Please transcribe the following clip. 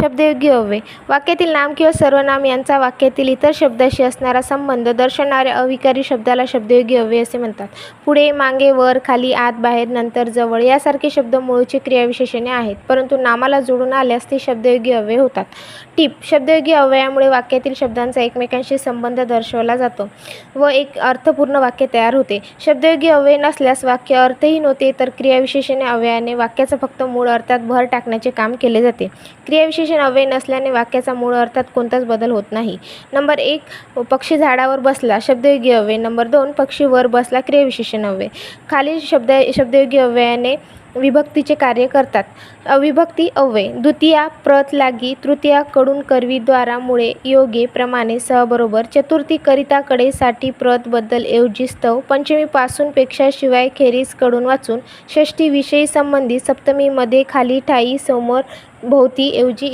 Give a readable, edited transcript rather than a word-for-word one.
शब्दयोगी अव्यय वाक्यातील नाम किंवा सर्वनाम यांचा वाक्यातील इतर शब्दाशी असणारा संबंध दर्शवणाऱ्या अविकारी शब्दाला शब्दयोगी अव्यय असे म्हणतात. पुढे, मागे, वर, खाली, आत, बाहेर, नंतर, जवळ यासारखे शब्द मूळची क्रियाविशेषणे आहेत, परंतु नामाला जोडून आल्यास ते शब्दयोगी अव्यय होतात. टिप: शब्दयोगी अव्ययामुळे वाक्यातील शब्दांचा एकमेकांशी संबंध दर्शवला जातो व एक अर्थपूर्ण वाक्य तयार होते. शब्दयोगी अव्यय नसल्यास वाक्य अर्थहीन होते, तर क्रियाविशेषणे अव्ययाने वाक्याचा फक्त मूळ अर्थात भर टाकण्याचे काम केले जाते. क्रियाविशेषण अव्यय नसल्याने वाक्याचा मूळ अर्थात कोणताच बदल होत नाही. नंबर 1, पक्षी झाडावर बसला शब्दयोगी अव्यय. नंबर 2, पक्षी वर बसला क्रियाविशेषण अव्यय. खालील शब्दयोगी अव्ययाने विभक्तीचे कार्य करतात. अविभक्ती अव्यय: द्वितीया प्रत लागी, तृतीया कडून करवी, द्वारा मुळे, योगे प्रमाणे, सह बरोबर, चतुर्थी करिता कडे साठी प्रत बद्दल ऐवजी स्तव, पंचमी पासून पेक्षा शिवाय खेरीज कडून वाचून, षष्ठी विषयी संबंधी, सप्तमी मध्ये खाली ठायी समोर भोवती ऐवजी